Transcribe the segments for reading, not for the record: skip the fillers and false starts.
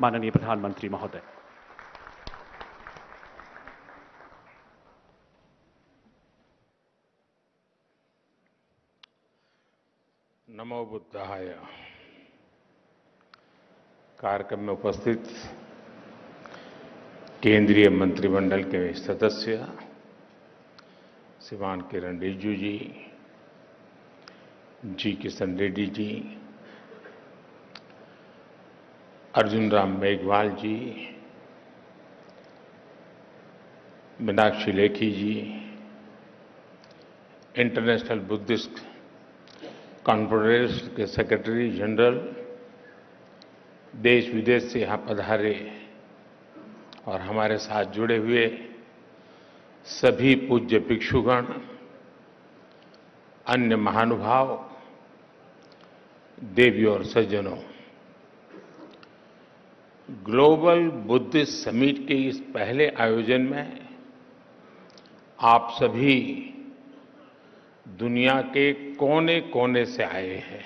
माननीय प्रधानमंत्री महोदय। नमो बुद्धाय। कार्यक्रम में उपस्थित केंद्रीय मंत्रिमंडल के सदस्य श्रीमान किरण रिजिजू जी, जी किशन रेड्डी जी, अर्जुन राम मेघवाल जी, मीनाक्षी लेखी जी, इंटरनेशनल बुद्धिस्ट कॉन्फ्रेंस के सेक्रेटरी जनरल, देश विदेश से यहाँ पधारे और हमारे साथ जुड़े हुए सभी पूज्य भिक्षुगण, अन्य महानुभाव, देवियों और सज्जनों, ग्लोबल बुद्धिस्ट समिट के इस पहले आयोजन में आप सभी दुनिया के कोने कोने से आए हैं।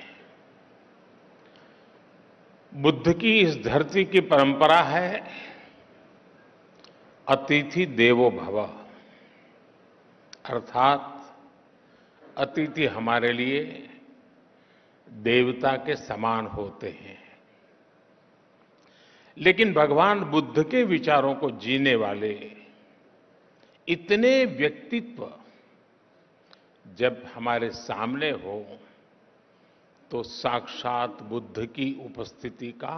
बुद्ध की इस धरती की परंपरा है अतिथि देवो भव, अर्थात अतिथि हमारे लिए देवता के समान होते हैं। लेकिन भगवान बुद्ध के विचारों को जीने वाले इतने व्यक्तित्व जब हमारे सामने हो तो साक्षात बुद्ध की उपस्थिति का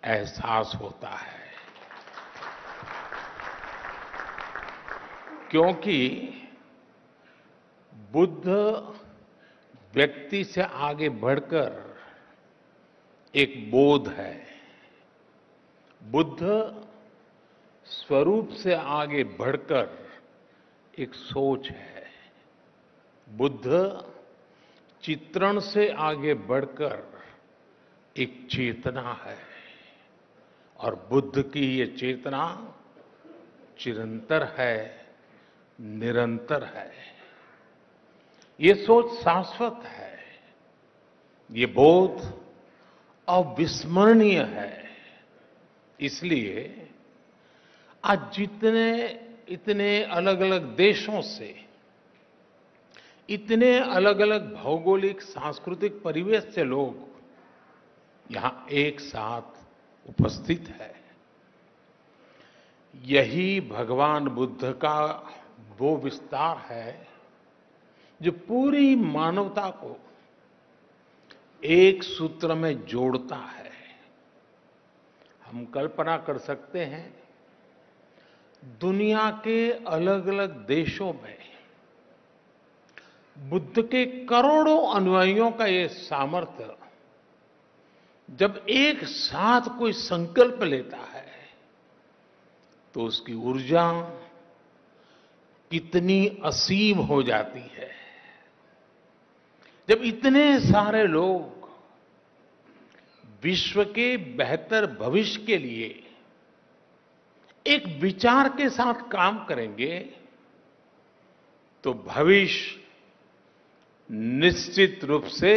एहसास होता है, क्योंकि बुद्ध व्यक्ति से आगे बढ़कर एक बोध है, बुद्ध स्वरूप से आगे बढ़कर एक सोच है, बुद्ध चित्रण से आगे बढ़कर एक चेतना है और बुद्ध की ये चेतना चिरंतर है, निरंतर है। ये सोच शाश्वत है, ये बोध अविस्मरणीय है। इसलिए आज इतने अलग अलग देशों से, इतने अलग अलग भौगोलिक सांस्कृतिक परिवेश से लोग यहां एक साथ उपस्थित है, यही भगवान बुद्ध का वो विस्तार है जो पूरी मानवता को एक सूत्र में जोड़ता है। हम कल्पना कर सकते हैं दुनिया के अलग अलग देशों में बुद्ध के करोड़ों अनुयायियों का ये सामर्थ्य जब एक साथ कोई संकल्प लेता है तो उसकी ऊर्जा कितनी असीम हो जाती है। जब इतने सारे लोग विश्व के बेहतर भविष्य के लिए एक विचार के साथ काम करेंगे तो भविष्य निश्चित रूप से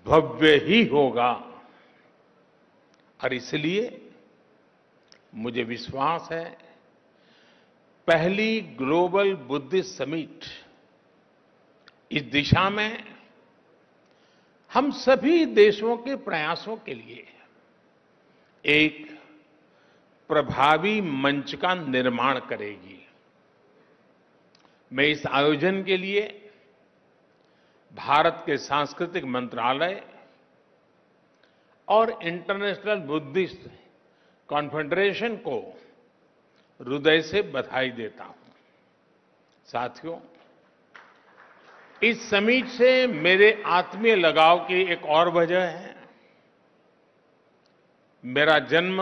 भव्य ही होगा। और इसलिए मुझे विश्वास है पहली ग्लोबल बुद्धिस्ट समिट इस दिशा में हम सभी देशों के प्रयासों के लिए एक प्रभावी मंच का निर्माण करेगी। मैं इस आयोजन के लिए भारत के सांस्कृतिक मंत्रालय और इंटरनेशनल बुद्धिस्ट कॉन्फेडरेशन को हृदय से बधाई देता हूं। साथियों, इस समिट से मेरे आत्मीय लगाव की एक और वजह है। मेरा जन्म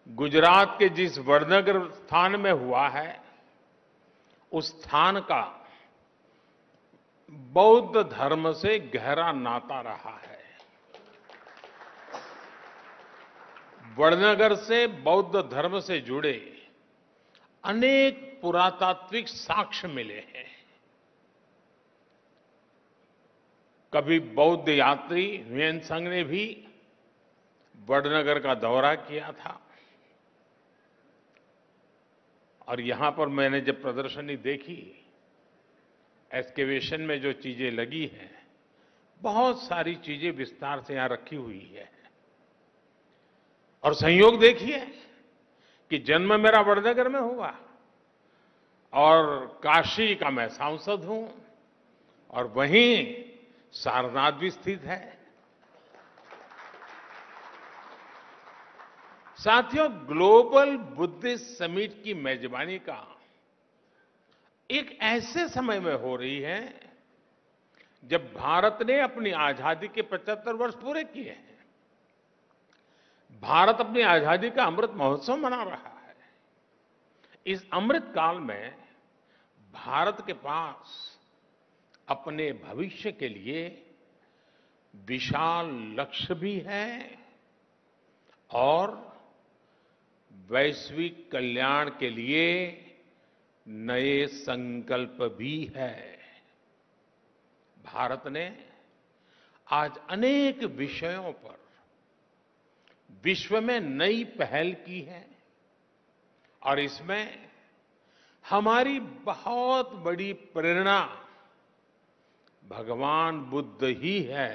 गुजरात के जिस वडनगर स्थान में हुआ है, उस स्थान का बौद्ध धर्म से गहरा नाता रहा है। वडनगर से बौद्ध धर्म से जुड़े अनेक पुरातात्विक साक्ष्य मिले हैं। कभी बौद्ध यात्री ह्वेन संग ने भी वडनगर का दौरा किया था और यहां पर मैंने जब प्रदर्शनी देखी, एक्सकेवेशन में जो चीजें लगी हैं, बहुत सारी चीजें विस्तार से यहां रखी हुई है। और संयोग देखिए कि जन्म मेरा वडनगर में हुआ और काशी का मैं सांसद हूं और वहीं सारनाथ भी स्थित है। साथियों, ग्लोबल बुद्धिस्ट समिट की मेजबानी का एक ऐसे समय में हो रही है जब भारत ने अपनी आजादी के 75 वर्ष पूरे किए हैं। भारत अपनी आजादी का अमृत महोत्सव मना रहा है। इस अमृत काल में भारत के पास अपने भविष्य के लिए विशाल लक्ष्य भी है और वैश्विक कल्याण के लिए नए संकल्प भी है। भारत ने आज अनेक विषयों पर विश्व में नई पहल की है और इसमें हमारी बहुत बड़ी प्रेरणा भगवान बुद्ध ही है।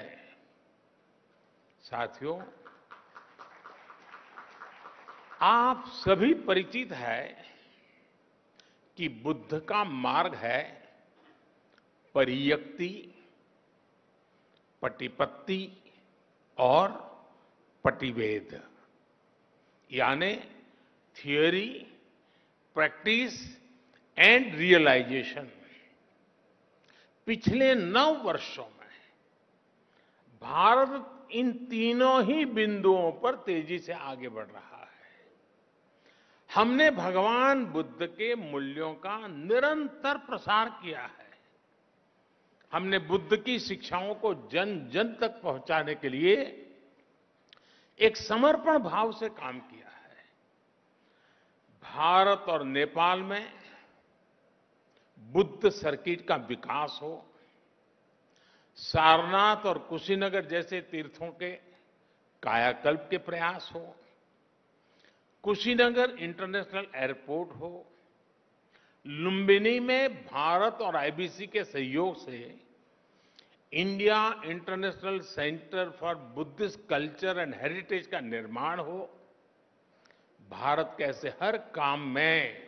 साथियों, आप सभी परिचित है कि बुद्ध का मार्ग है परियक्ति, पटिपत्ति और पटिवेद, यानी थियोरी, प्रैक्टिस एंड रियलाइजेशन। पिछले 9 वर्षों में भारत इन तीनों ही बिंदुओं पर तेजी से आगे बढ़ रहा है। हमने भगवान बुद्ध के मूल्यों का निरंतर प्रसार किया है। हमने बुद्ध की शिक्षाओं को जन जन तक पहुंचाने के लिए एक समर्पण भाव से काम किया है। भारत और नेपाल में बुद्ध सर्किट का विकास हो, सारनाथ और कुशीनगर जैसे तीर्थों के कायाकल्प के प्रयास हो, कुशीनगर इंटरनेशनल एयरपोर्ट हो, लुम्बिनी में भारत और आईबीसी के सहयोग से India international centre for Buddhist culture and heritage का निर्माण हो, भारत के ऐसे हर काम में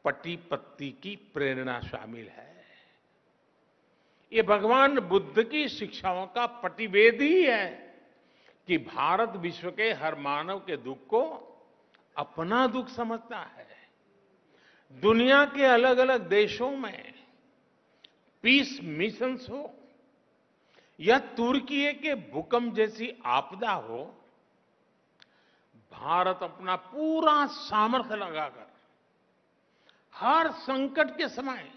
पटिपत्ति की प्रेरणा शामिल है। ये भगवान बुद्ध की शिक्षाओं का पटिवेद ही है कि भारत विश्व के हर मानव के दुख को अपना दुख समझता है। दुनिया के अलग अलग देशों में पीस मिशंस हो या तुर्की के भूकंप जैसी आपदा हो, भारत अपना पूरा सामर्थ्य लगाकर हर संकट के समय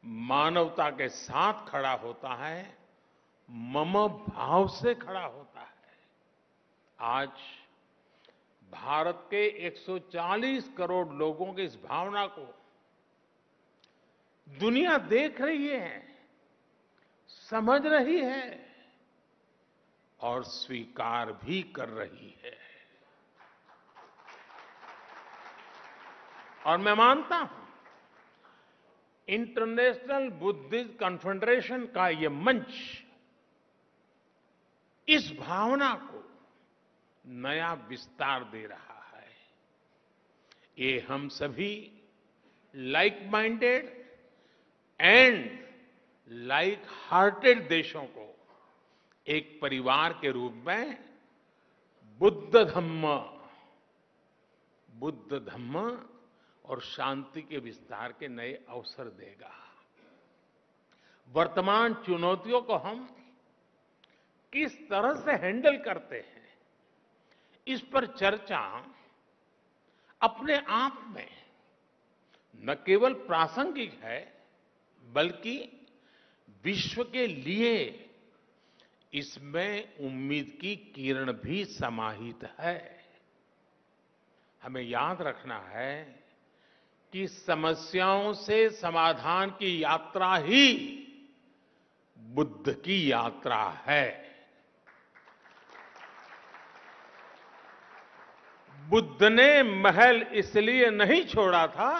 मानवता के साथ खड़ा होता है, मम भाव से खड़ा होता है। आज भारत के 140 करोड़ लोगों की इस भावना को दुनिया देख रही है, समझ रही है और स्वीकार भी कर रही है। और मैं मानता हूं इंटरनेशनल बुद्धिस्ट कॉन्फेडरेशन का ये मंच इस भावना को नया विस्तार दे रहा है। ये हम सभी like minded and like hearted देशों को एक परिवार के रूप में बुद्ध धम्म और शांति के विस्तार के नए अवसर देगा। वर्तमान चुनौतियों को हम किस तरह से हैंडल करते हैं, इस पर चर्चा अपने आप में न केवल प्रासंगिक है बल्कि विश्व के लिए इसमें उम्मीद की किरण भी समाहित है। हमें याद रखना है कि समस्याओं से समाधान की यात्रा ही बुद्ध की यात्रा है। बुद्ध ने महल इसलिए नहीं छोड़ा था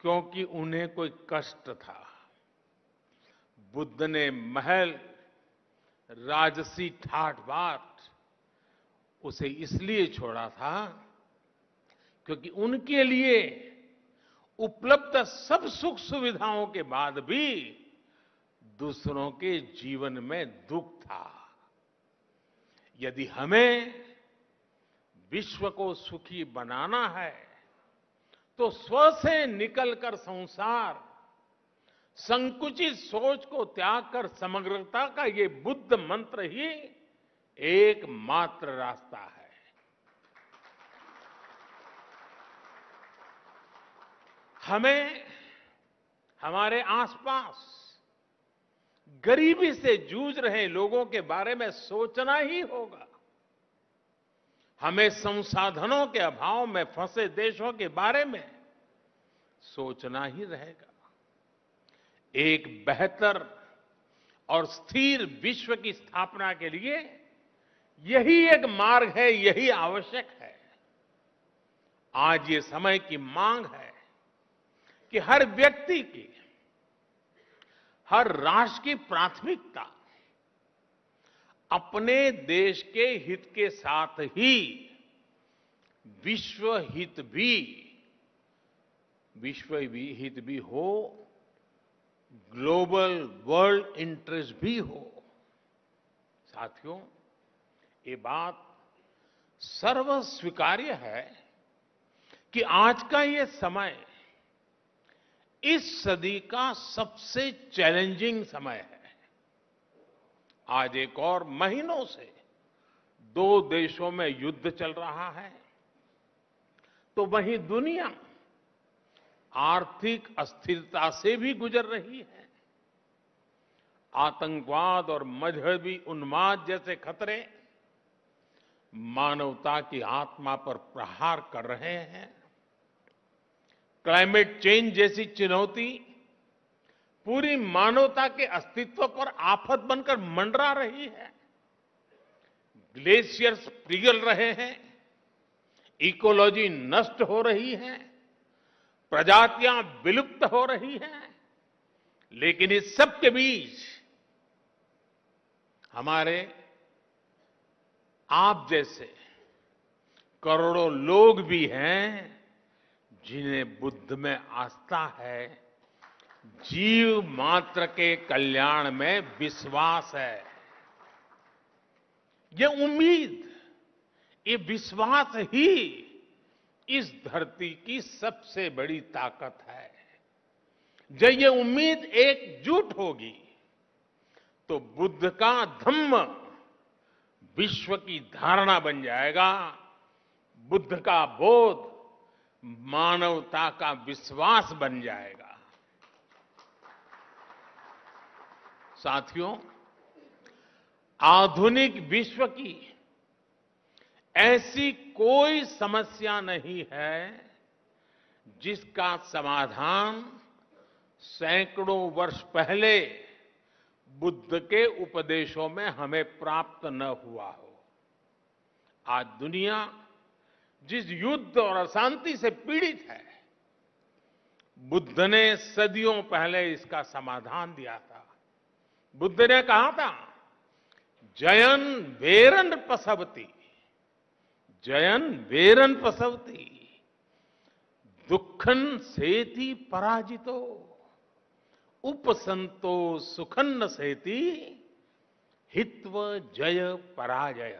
क्योंकि उन्हें कोई कष्ट था। बुद्ध ने महल, राजसी ठाठ बाट उसे इसलिए छोड़ा था क्योंकि उनके लिए उपलब्ध सब सुख सुविधाओं के बाद भी दूसरों के जीवन में दुख था। यदि हमें विश्व को सुखी बनाना है तो स्व से निकलकर संसार, संकुचित सोच को त्याग कर समग्रता का ये बुद्ध मंत्र ही एकमात्र रास्ता है। हमें हमारे आसपास गरीबी से जूझ रहे लोगों के बारे में सोचना ही होगा। हमें संसाधनों के अभाव में फंसे देशों के बारे में सोचना ही रहेगा। एक बेहतर और स्थिर विश्व की स्थापना के लिए यही एक मार्ग है, यही आवश्यक है। आज ये समय की मांग है कि हर व्यक्ति की, हर राष्ट्र की प्राथमिकता अपने देश के हित के साथ ही विश्व हित भी हो, ग्लोबल वर्ल्ड इंटरेस्ट भी हो। साथियों, ये बात सर्वस्वीकार्य है कि आज का ये समय इस सदी का सबसे चैलेंजिंग समय है। आज एक और महीनों से दो देशों में युद्ध चल रहा है, तो वहीं दुनिया आर्थिक अस्थिरता से भी गुजर रही है। आतंकवाद और मजहबी उन्माद जैसे खतरे मानवता की आत्मा पर प्रहार कर रहे हैं। क्लाइमेट चेंज जैसी चुनौती पूरी मानवता के अस्तित्व पर आफत बनकर मंडरा रही है। ग्लेशियर्स पिघल रहे हैं, इकोलॉजी नष्ट हो रही है, प्रजातियां विलुप्त हो रही हैं। लेकिन इस सब के बीच हमारे आप जैसे करोड़ों लोग भी हैं जिन्हें बुद्ध में आस्था है, जीव मात्र के कल्याण में विश्वास है। ये उम्मीद, ये विश्वास ही इस धरती की सबसे बड़ी ताकत है। जब ये उम्मीद एकजुट होगी तो बुद्ध का धम्म विश्व की धारणा बन जाएगा। बुद्ध का बोध मानवता का विश्वास बन जाएगा। साथियों, आधुनिक विश्व की ऐसी कोई समस्या नहीं है जिसका समाधान सैकड़ों वर्ष पहले बुद्ध के उपदेशों में हमें प्राप्त न हुआ हो। आज दुनिया जिस युद्ध और अशांति से पीड़ित है, बुद्ध ने सदियों पहले इसका समाधान दिया था। बुद्ध ने कहा था, जयन वेरन पसवती, जयन वेरन पसवती, दुखन सेति पराजितो, उपसंतो सुखन्न सेति, हित्व जय पराजय।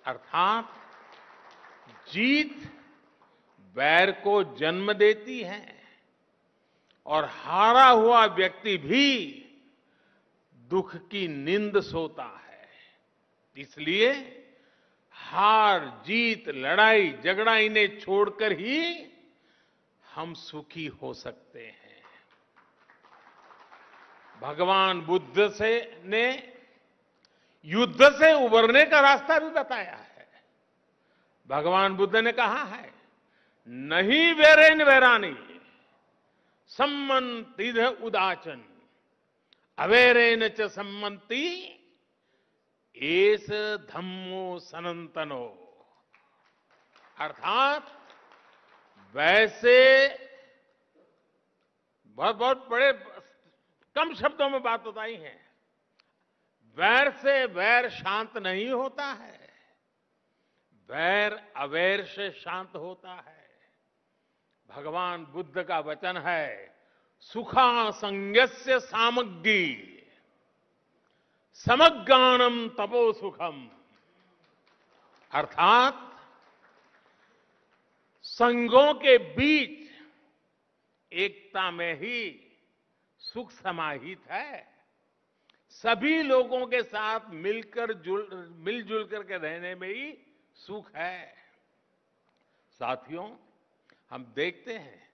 अर्थात जीत वैर को जन्म देती है और हारा हुआ व्यक्ति भी दुख की नींद सोता है। इसलिए हार जीत, लड़ाई झगड़ा इन्हें छोड़कर ही हम सुखी हो सकते हैं। भगवान बुद्ध ने युद्ध से उबरने का रास्ता भी बताया है। भगवान बुद्ध ने कहा है, नहीं वेरेन वेरानी सम्मन्तिध उदाचन, अवेरेन च सम्मन्ति एस धम्मो सनातनो, अर्थात वैसे बहुत बहुत बड़े कम शब्दों में बात बताई है। वैर से वैर शांत नहीं होता है, वैर अवैर से शांत होता है। भगवान बुद्ध का वचन है, सुखा संगस्य सामग्री समज्ञानम तपो सुखम, अर्थात संगों के बीच एकता में ही सुख समाहित है। सभी लोगों के साथ मिलजुल करके रहने में ही सुख है। साथियों, हम देखते हैं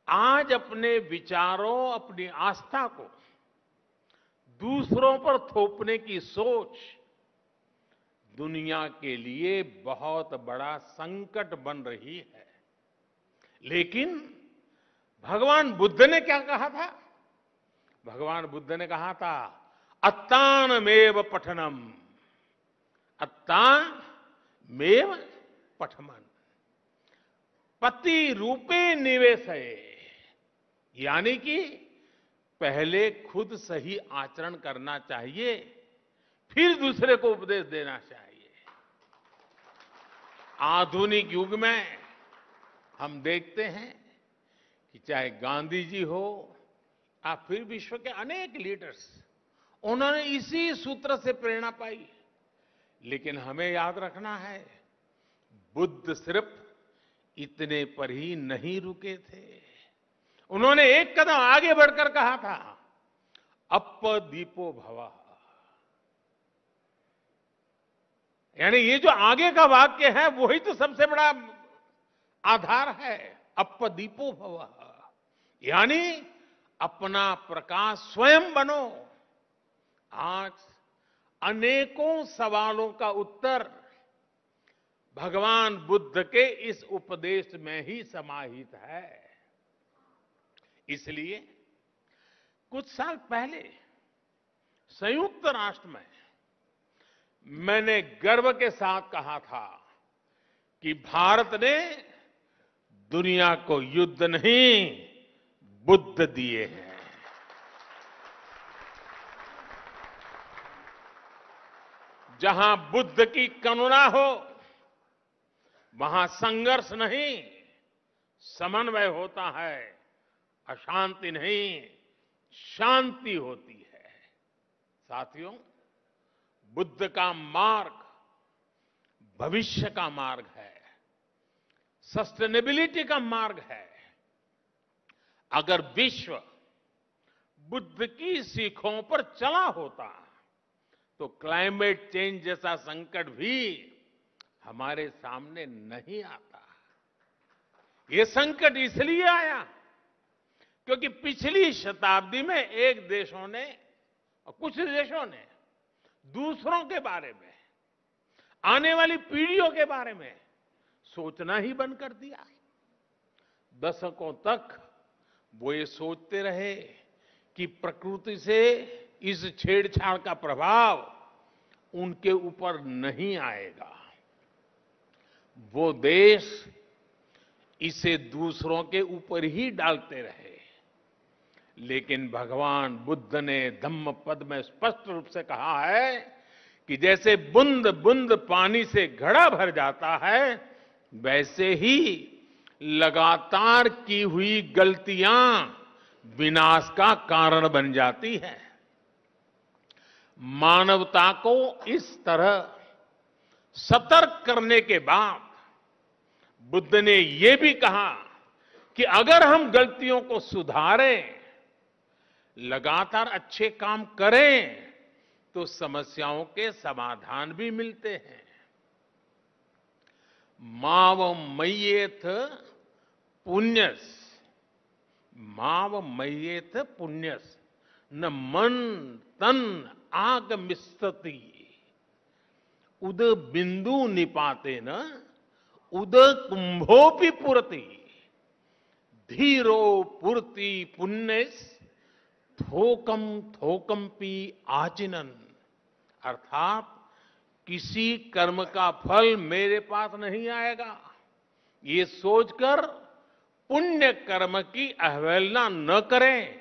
आज अपने विचारों, अपनी आस्था को दूसरों पर थोपने की सोच दुनिया के लिए बहुत बड़ा संकट बन रही है। लेकिन भगवान बुद्ध ने क्या कहा था? भगवान बुद्ध ने कहा था, अत्तानमेव पठनम, अत्तानमेव पठमन, पति रूपे निवेशये, यानी कि पहले खुद सही आचरण करना चाहिए, फिर दूसरे को उपदेश देना चाहिए। आधुनिक युग में हम देखते हैं कि चाहे गांधी जी हो या फिर विश्व के अनेक लीडर्स, उन्होंने इसी सूत्र से प्रेरणा पाई। लेकिन हमें याद रखना है, बुद्ध सिर्फ इतने पर ही नहीं रुके थे। उन्होंने एक कदम आगे बढ़कर कहा था, अप्पदीपो भवः, यानी ये जो आगे का वाक्य है वही तो सबसे बड़ा आधार है। अप्पदीपो भवः, यानी अपना प्रकाश स्वयं बनो। आज अनेकों सवालों का उत्तर भगवान बुद्ध के इस उपदेश में ही समाहित है। इसलिए कुछ साल पहले संयुक्त राष्ट्र में मैंने गर्व के साथ कहा था कि भारत ने दुनिया को युद्ध नहीं, बुद्ध दिए हैं। जहां बुद्ध की करुणा हो, वहां संघर्ष नहीं, समन्वय होता है। अशांति नहीं, शांति होती है। साथियों, बुद्ध का मार्ग भविष्य का मार्ग है, सस्टेनेबिलिटी का मार्ग है। अगर विश्व बुद्ध की सीखों पर चला होता तो क्लाइमेट चेंज जैसा संकट भी हमारे सामने नहीं आता। ये संकट इसलिए आया क्योंकि पिछली शताब्दी में एक देशों ने और कुछ देशों ने दूसरों के बारे में, आने वाली पीढ़ियों के बारे में सोचना ही बंद कर दिया। दशकों तक वो ये सोचते रहे कि प्रकृति से इस छेड़छाड़ का प्रभाव उनके ऊपर नहीं आएगा। वो देश इसे दूसरों के ऊपर ही डालते रहे। लेकिन भगवान बुद्ध ने धम्म पद में स्पष्ट रूप से कहा है कि जैसे बूंद बूंद पानी से घड़ा भर जाता है, वैसे ही लगातार की हुई गलतियां विनाश का कारण बन जाती है। मानवता को इस तरह सतर्क करने के बाद बुद्ध ने यह भी कहा कि अगर हम गलतियों को सुधारें, लगातार अच्छे काम करें, तो समस्याओं के समाधान भी मिलते हैं। माव मय्येथ पुण्यस, माव मय्येथ पुण्यस न मन तन आगमिष्यति, उद बिंदु निपाते न उद कुंभोपि पुरति, धीरो पुरति पुण्यस थोकम थोकम पी आचिनन, अर्थात किसी कर्म का फल मेरे पास नहीं आएगा, ये सोचकर पुण्य कर्म की अवहेलना न करें।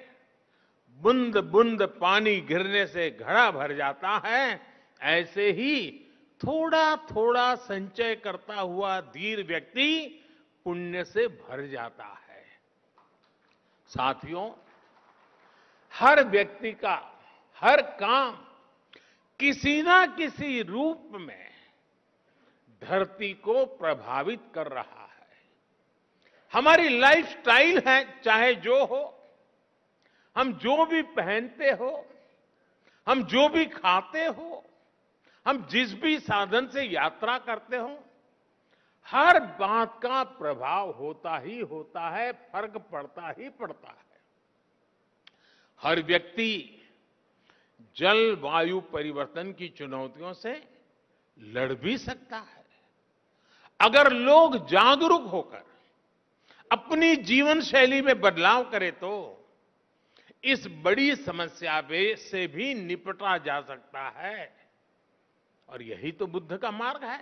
बूंद बूंद पानी गिरने से घड़ा भर जाता है, ऐसे ही थोड़ा थोड़ा संचय करता हुआ धीर व्यक्ति पुण्य से भर जाता है। साथियों, हर व्यक्ति का हर काम किसी ना किसी रूप में धरती को प्रभावित कर रहा है। हमारी लाइफस्टाइल है, चाहे जो हो, हम जो भी पहनते हो, हम जो भी खाते हो, हम जिस भी साधन से यात्रा करते हो, हर बात का प्रभाव होता ही होता है, फर्क पड़ता ही पड़ता है। हर व्यक्ति जलवायु परिवर्तन की चुनौतियों से लड़ भी सकता है। अगर लोग जागरूक होकर अपनी जीवन शैली में बदलाव करें तो इस बड़ी समस्या से भी निपटा जा सकता है। और यही तो बुद्ध का मार्ग है।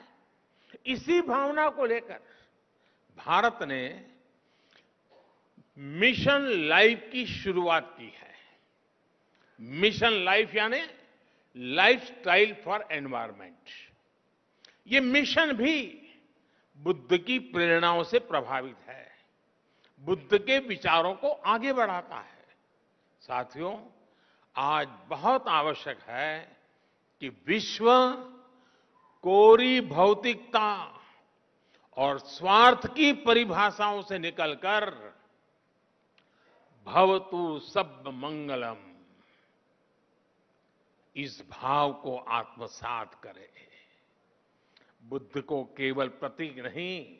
इसी भावना को लेकर भारत ने मिशन लाइफ की शुरुआत की है। मिशन लाइफ यानी लाइफस्टाइल फॉर एनवायरमेंट। ये मिशन भी बुद्ध की प्रेरणाओं से प्रभावित है, बुद्ध के विचारों को आगे बढ़ाता है। साथियों, आज बहुत आवश्यक है कि विश्व कोरी भौतिकता और स्वार्थ की परिभाषाओं से निकलकर भवतु सब मंगलम, इस भाव को आत्मसात करे। बुद्ध को केवल प्रतीक नहीं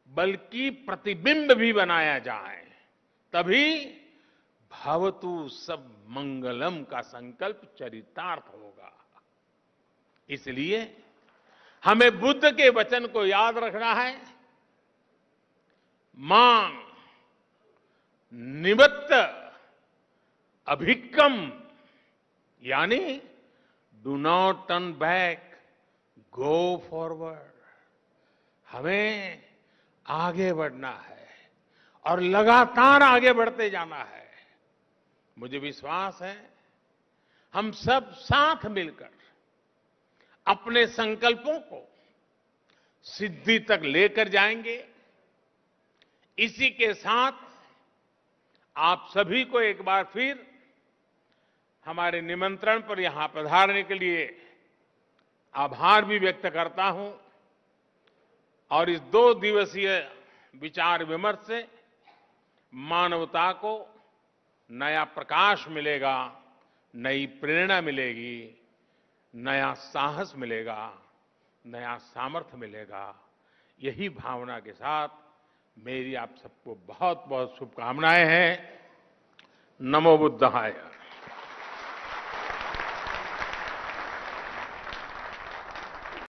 बल्कि प्रतिबिंब भी बनाया जाए, तभी भवतु सब मंगलम का संकल्प चरितार्थ होगा। इसलिए हमें बुद्ध के वचन को याद रखना है। मां निवत्त अभिक्कम, यानी do not turn back, go forward. हमें आगे बढ़ना है और लगातार आगे बढ़ते जाना है। मुझे विश्वास है हम सब साथ मिलकर अपने संकल्पों को सिद्धि तक लेकर जाएंगे। इसी के साथ आप सभी को एक बार फिर हमारे निमंत्रण पर यहां पधारने के लिए आभार भी व्यक्त करता हूं। और इस 2 दिवसीय विचार विमर्श से मानवता को नया प्रकाश मिलेगा, नई प्रेरणा मिलेगी, नया साहस मिलेगा, नया सामर्थ्य मिलेगा। यही भावना के साथ मेरी आप सबको बहुत बहुत शुभकामनाएं हैं। नमो बुद्धाय।